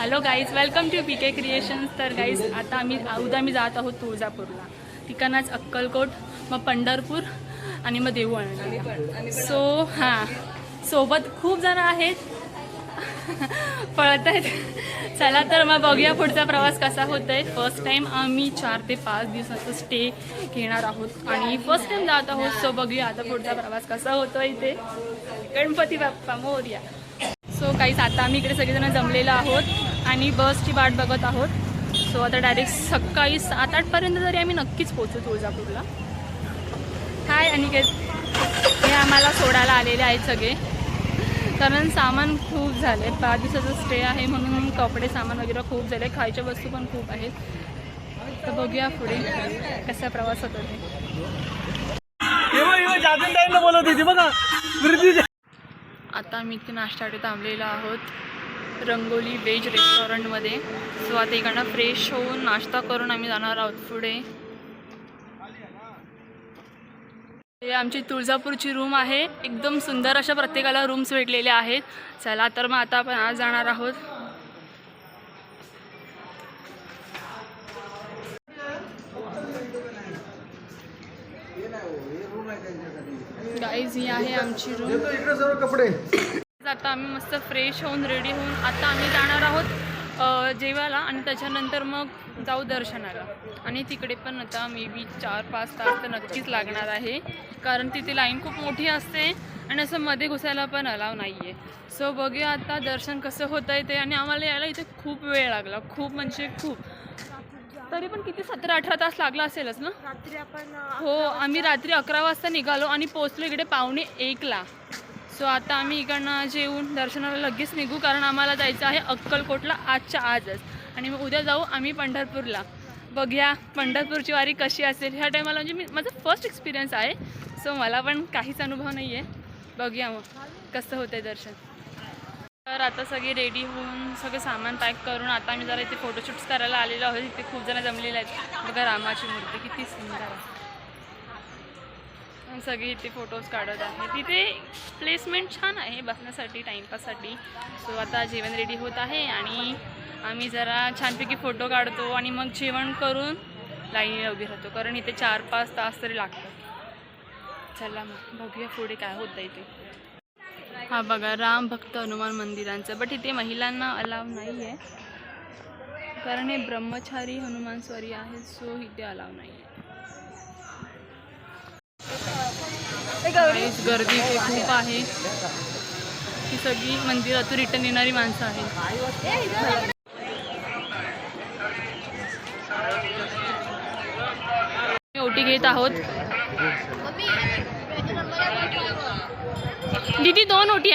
Hello guys, welcome to PK creations. तर guys आता उद्या मी जात आहोत तुळजापूरला. ठिकाणच अक्कलकोट, मग पंढरपूर आणि मग देहू. सो हां, सोबत खूप जण आहेत, पळत आहेत. चला तर मग बघूया पुढचा प्रवास कसा होत आहे. फर्स्ट टाईम आम्ही 4 ते 5 दिवसाचा स्टे घेणार आहोत आणि फर्स्ट टाईम जात आहोत. सो बघूया आता पुढचा प्रवास कसा होतो इथे. गणपती बाप्पा मोरया. सो काहीच आता आम्ही इकडे सगळेजण जमलेलो आहोत आणि बसची वाट बघत आहोत. सो आता डायरेक्ट सकाळी 7-8 तरी आम्ही नक्कीच पोहोचू तुळजापूरला. हाय अनिकेत, हे आम्हाला सोडायला आलेले आहेत सगळे, कारण सामान खूप झाले. 5 दिवसाचा स्टे आहे म्हणून कपडे सामान वगैरे खूप झाले, खायच्या वस्तू पण खूप आहेत. तर बघूया पुढे कसा प्रवास होतो ते. आता आम्ही इथे नाश्त्यासाठी थांबलेलो आहोत रंगोली व्हेज रेस्टॉरंटमध्ये. सो आता इकडनं फ्रेश होऊन नाश्ता करून आम्ही जाणार आहोत पुढे. हे आमची तुळजापूरची रूम आहे, एकदम सुंदर अशा प्रत्येकाला रूम्स भेटलेल्या आहेत. चला तर मग आता आपण आज जाणार आहोत. गाईज ही आहे आमची रूम. आता आम्ही मस्त फ्रेश होऊन रेडी होऊन आता आम्ही जाणार आहोत जेवायला आणि त्याच्यानंतर मग जाऊ दर्शनाला. आणि तिकडे पण आता मे बी 4-5 तास तर नक्कीच लागणार आहे, कारण तिथे लाईन खूप मोठी असते आणि असं मध्ये घुसायला पण अलाव नाही आहे. सो बघूया आता दर्शन कसं होतं आहे ते. आणि आम्हाला यायला इथे खूप वेळ लागला, खूप म्हणजे खूप. तरी पण किती 17-18 तास लागला असेलच ना. रात्री आपण हो, आम्ही रात्री 11 वाजता निघालो आणि पोचलो इकडे 12:45ला. सो आता आम्ही इकडनं जेवून दर्शनाला लगेच निघू, कारण आम्हाला जायचं आहे अक्कलकोटला आजच्या आजच. आणि मग उद्या जाऊ आम्ही पंढरपूरला. बघूया पंढरपूरची वारी कशी असेल. ह्या टायमाला म्हणजे माझा फर्स्ट एक्सपिरियन्स आहे, सो मला पण काहीच अनुभव नाही आहे. बघूया मग कसं होतं आहे दर्शन. तर आता सगळे रेडी होऊन सगळे सामान पॅक करून आता आम्ही जरा इथे फोटोशूट्स करायला आलेलो आहोत. इथे खूप जण जमलेले आहेत. बघा रामाची मूर्ती किती सुंदर आहे. सगळे इथे फोटोज काढत आहेत. तिथे प्लेसमेंट छान आहे बसण्यासाठी, टाईमपाससाठी. सो आता जेवण रेडी होत आहे आणि आम्ही जरा छानपैकी फोटो काढतो आणि मग जेवण करून लाईनीला उभी राहतो, कारण इथे 4-5 तास तरी लागतात. चला मग बघूया पुढे काय होतं इथे. हा बघा राम भक्त हनुमान मंदिरांचं, बट इथे महिलांना अलाव नाही आहे, कारण हे ब्रह्मचारी हनुमान स्वारी आहे. सो इथे अलाव नाही आहे. गर्दी इथे खूप आहे. ही सगळी मंदिरातून रिटर्न येणारी माणसं आहेत. ओटी घेत आहोत. दीदी 2 ओटी.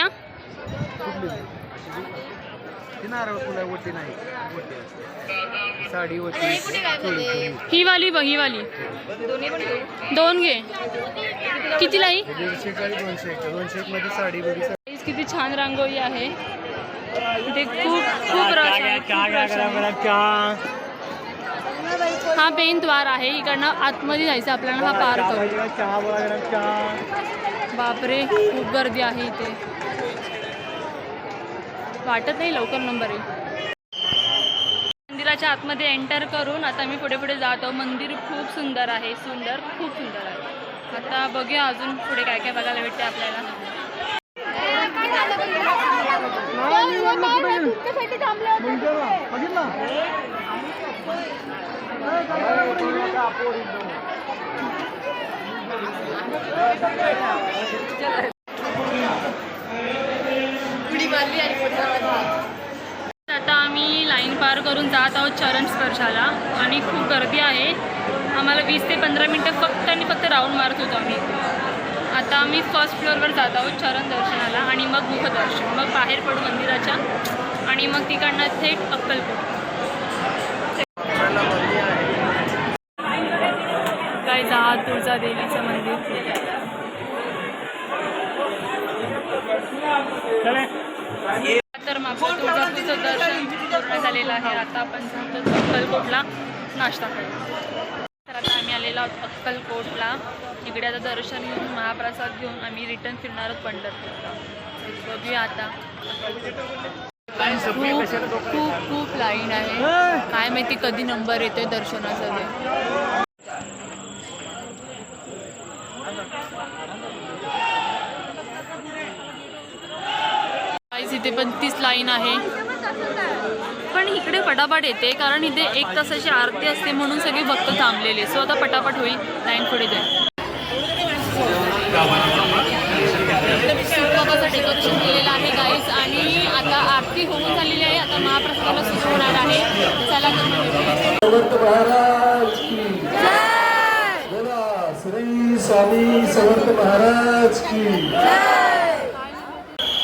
ही वाली बघ, ही वाली 2 घे. कितीला ही? 201 साडी. किती छान रांगोळी आहे इथे. खूप रस. हा मेन द्वार आहे, इकडनं आतमध्ये जायचं आपल्याला. हा पार करू. बापरे खूप गर्दी आहे इथे, वाटत नाही लवकर नंबर आहे. मंदिराच्या आतमध्ये एंटर करून आता मी पुढे पुढे जातो. मंदिर खूप सुंदर आहे, खूप सुंदर आहे. आता बघूया अजून पुढे काय काय बघायला भेटते आपल्याला. आता आम्ही लाईन पार करून जात आहोत चरण स्पर्शाला आणि खूप गर्दी आहे. आम्हाला 20 ते 15 मिनटं फक्त राऊंड मारत होतो आम्ही. आता आम्ही फर्स्ट फ्लोअरवर जात आहोत चरण दर्शनाला आणि मग मुखदर्शन. मग बाहेर पडू मंदिराच्या आणि मग तिकडनं थेट अक्कलकोट. काय जा तुळजा देवीचं मंदिर. तर मग तुळजापूरचं दर्शन पूर्ण झालेलं आहे. आता आपण जातो अक्कलकोटला नाश्ता करायला. तर आता आम्ही आलेलो आहोत अक्कलकोटला. इकडे आता दर्शन घेऊन महाप्रसाद घेऊन आम्ही रिटर्न फिरणार आहोत पंढरपूरला. बघूया आता खूप खूप खूप लाईन आहे. काय माहिती कधी नंबर येतोय दर्शनाचा ते. इथे पण तीच लाईन आहे, पण इकडे पटापट येते कारण इथे 1 तासाची आरती असते म्हणून सगळे भक्त थांबलेले. सो आता पटापट होईल, लाईन पुढे जाईल. सूर्यबाबाचं डेकोरेशन केलेलं आहे गाईज आणि आता आरती होऊन झालेली आहे. आता महाप्रसादाला सुरू होणार आहे. चला श्री स्वामी समर्थ महाराज की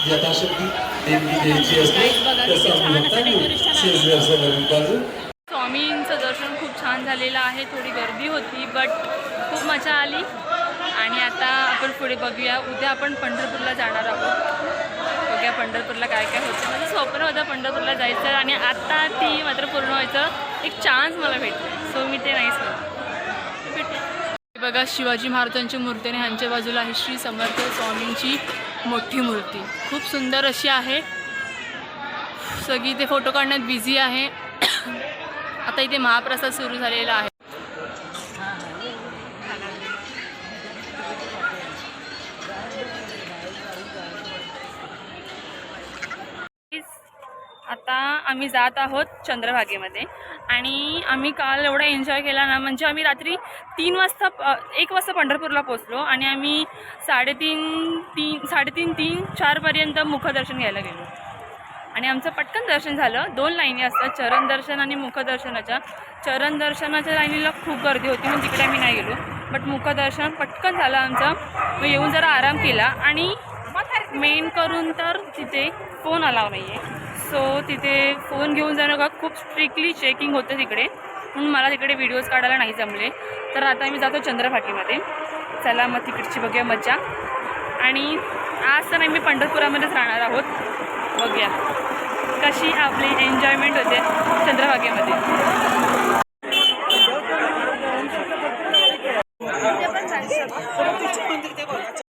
यथाशक्ती देणगी द्यायची असते. स्वामींचं दर्शन खूप छान झालेलं आहे. थोडी गर्दी होती बट खूप मजा आली. आणि आता आपण पुढे बघूया. उद्या आपण पंढरपूरला जाणार आहोत. बघूया पंढरपूरला काय काय होतं. माझं स्वप्न होतं पंढरपूरला जायचं आणि आता ती मात्र पूर्ण व्हायचं एक चान्स मला भेटलं. सो मी ते नाहीच भेटलं. बघा शिवाजी महाराजांची मूर्ती आणि ह्यांच्या बाजूला आहे श्री समर्थ स्वामींची मोठी मूर्ती. खूप सुंदर अशी आहे. सगळी इथे फोटो काढण्यात बिझी आहे. आता इथे महाप्रसाद सुरू झालेला आहे. आता आम्ही जात आहोत चंद्रभागेमध्ये आणि आम्ही काल एवढा एन्जॉय केला ना. म्हणजे आम्ही रात्री 1 वाजता पंढरपूरला पोचलो आणि आम्ही 3:30 4पर्यंत मुखदर्शन घ्यायला गेलो आणि आमचं पटकन दर्शन झालं. 2 लाईनी असतात, चरण दर्शन आणि मुखदर्शनाच्या. चरण दर्शनाच्या लाईनीला खूप गर्दी होती म्हणून तिकडे आम्ही नाही गेलो. बट मुखदर्शन पटकन झालं आमचं. मग येऊन जरा आराम केला आणि मेन करून तर तिथे फोन अलाव नाही आहे. सो तिथे फोन घेऊन जाणं का खूप स्ट्रिक्टली चेकिंग होतं तिकडे, म्हणून मला तिकडे व्हिडिओज काढायला नाही जमले. तर आता आम्ही जातो चंद्रभागेमध्ये. चला मग तिकडची बघूया मजा. आणि आज तर आम्ही पंढरपुरामध्येच राहणार आहोत. बघूया कशी आपली एन्जॉयमेंट होते चंद्रभागेमध्ये.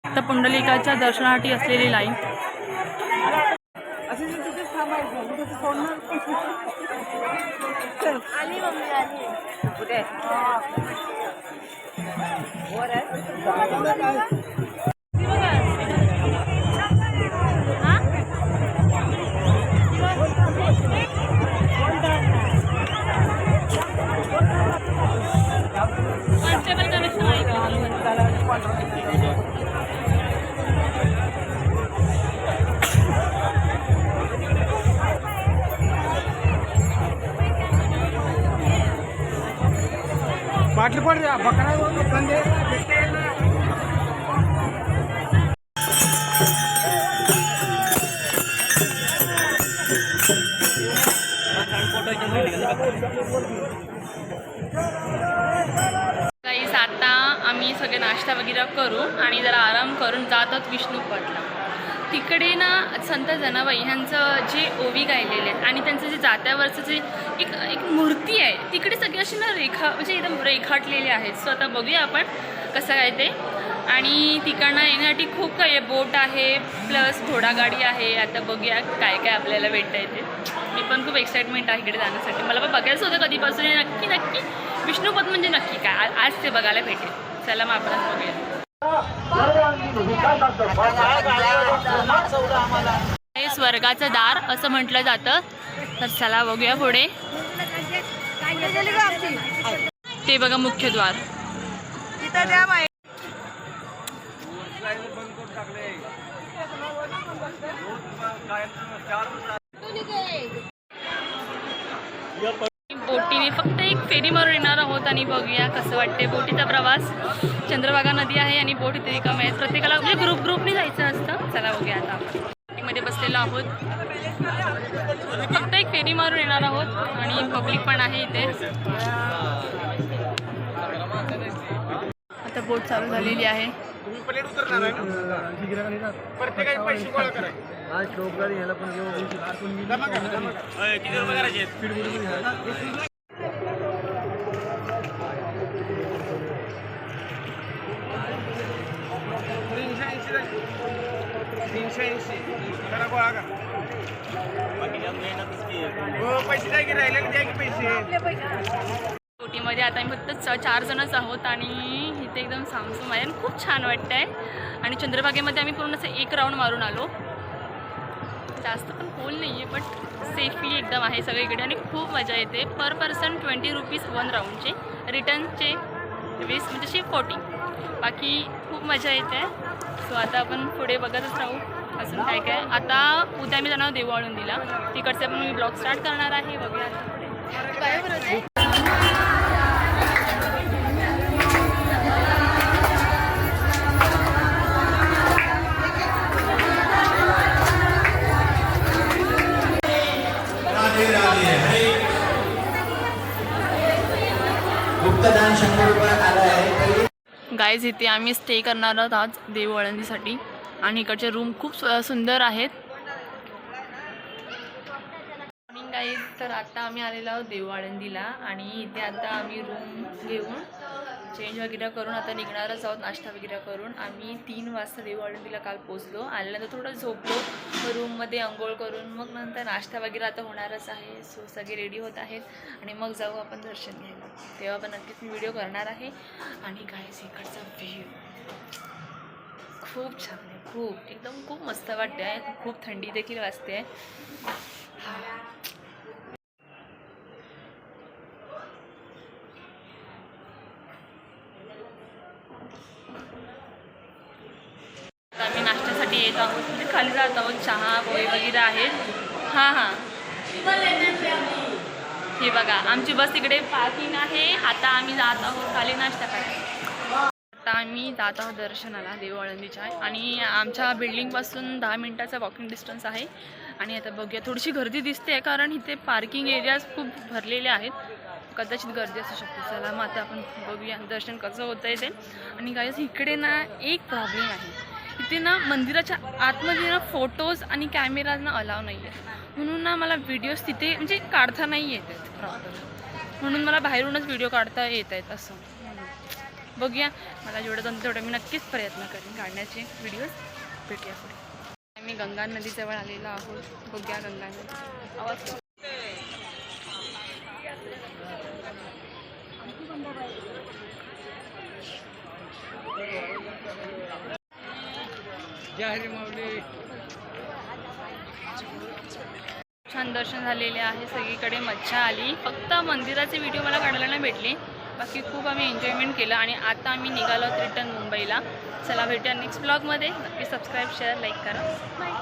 आता पुंडलिकाच्या दर्शनासाठी असलेली लाईन. बाटली पड बकरा बंदे गाईस आता आम्ही सगळे नाश्ता वगैरे करू आणि जरा आराम करून जातात विष्णूपथला. तिकडे ना संत जनाबाई ह्यांचं जे ओवी गायलेले आहेत आणि त्यांचं जे जात्यावरचं जे एक मूर्ती आहे तिकडे सगळी अशी ना म्हणजे एकदम रेखाटलेली आहेत. सो आता बघूया आपण कसं काय ते. आणि तिकडनं येण्यासाठी खूप काही आहे. बोट आहे प्लस घोडागाडी आहे. आता बघूया काय काय आपल्याला भेटतं आहे ते. मी पण खूप एक्साइटमेंट आहे इकडे जाण्यासाठी. मला पण बघायचं होतं कधीपासून. नक्की विष्णुपथ म्हणजे नक्की काय आज ते बघायला भेटेल. चला मग आपण बघूया. हे स्वर्गाचं दार असं म्हटलं जातं. तर चला बघूया पुढे. ते बघा मुख्य द्वार. बोटीने फक्त एक फेरी मारून येणार आहोत आणि बघूया कसं वाटते बोटीचा प्रवास. चंद्रभागा नदी आहे आणि बोट इथे कमी आहेत. प्रत्येकाला म्हणजे ग्रुपने जायचं असतं. चला बघूया आता आपण बोटीमध्ये बसलेलो आहोत. फक्त एक फेरी मारून येणार आहोत आणि पब्लिक पण आहे इथे. आता बोट चालू झालेली आहे. बोटीमध्ये आता आम्ही फक्त 4 जणच आहोत आणि इथे एकदम सामसूम आहे आणि खूप छान वाटतं आहे. आणि चंद्रभागेमध्ये आम्ही पूर्ण असं एक राऊंड मारून आलो. जास्त पण खोल नाही आहे बट सेफली एकदम आहे सगळीकडे आणि खूप मजा येते. पर पर्सन 20 रुपीज 1 राऊंडचे, रिटर्नचे 20 म्हणजे अशी 40. बाकी खूप मजा येते. सो आता आपण पुढे बघतच राहू अजून काय काय. आता उद्या मी जाणार देऊ आळंदीला, तिकडचे पण मी ब्लॉग स्टार्ट करणार आहे. बघूया आता पुढे काय बरोबर. गुप्तदान 100 रुपये आलं आहे. गाईज इथे आम्ही स्टे करणार आहोत आज देऊ आळंदीसाठी आणि इकडचे रूम खूप सुंदर आहेत. मॉर्निंग गाईज, तर आता आम्ही आलेलो आहोत देऊ आळंदीला आणि इथे आता आम्ही रूम घेऊन चेंज वगैरे करून आता निघणारच आहोत. नाश्ता वगैरे करून आम्ही 3 वाजता देऊ आळंदीला काल पोचलो. आल्यानंतर थोडं झोपलो, रूममध्ये आंघोळ करून मग नंतर नाश्ता वगैरे आता होणारच आहे. सो सगळे रेडी होत आहेत आणि मग जाऊ आपण दर्शन घ्यायला. तेव्हा पण नक्कीच मी व्हिडिओ करणार आहे. आणि गाईज इकडचा व्ह्यू खूप छान आहे, खूप एकदम खूप मस्त वाटते आहे. खूप थंडी देखील वाजते आहे. आम्ही नाश्त्यासाठी येत आहोत, म्हणजे खाली जात आहोत. चहा पोहे वगैरे आहेत. हां हे बघा आमची बस इकडे पार्किंग आहे. आता आम्ही जात आहोत खाली नाश्ता करायला. आता आम्ही जात आहोत दर्शनाला देऊ आळंदीच्या आणि आमच्या बिल्डिंगपासून 10 मिनिटाचा वॉकिंग डिस्टन्स आहे. आणि आता बघूया, थोडीशी गर्दी दिसते कारण इथे पार्किंग एरियाज खूप भरलेले आहेत. कदाचित गर्दी असू शकते. चला मग आता आपण बघूया दर्शन कसं होतं आहे ते. आणि गाईज इकडे ना एक प्रॉब्लेम आहे, इथे ना मंदिराच्या आतमध्ये ना फोटोज आणि कॅमेराज ना अलाव नाही आहे. म्हणून ना मला व्हिडिओज तिथे म्हणजे काढता नाही येत आहेत प्रॉपर. म्हणून मला बाहेरूनच व्हिडिओ काढता येत आहेत असं. बघूया, मला जेवढं जमतं तेवढं मी नक्कीच प्रयत्न करेन काढण्याचे व्हिडिओज. भेटूया पुढे. आम्ही गंगा नदीजवळ आलेलो आहोत. बघूया गंगा नदी. आवाज छान दर्शन झालेले आहे. सगळीकडे मज्जा आली. फक्त मंदिराचे व्हिडिओ मला काढायला नाही भेटले. बाकी खूप आम्ही एन्जॉयमेंट केलं आणि आता आम्ही निघालो रिटर्न मुंबईला. चला भेटूया नेक्स्ट ब्लॉगमध्ये. नक्की सबस्क्राईब, शेअर, लाईक करा. बाय.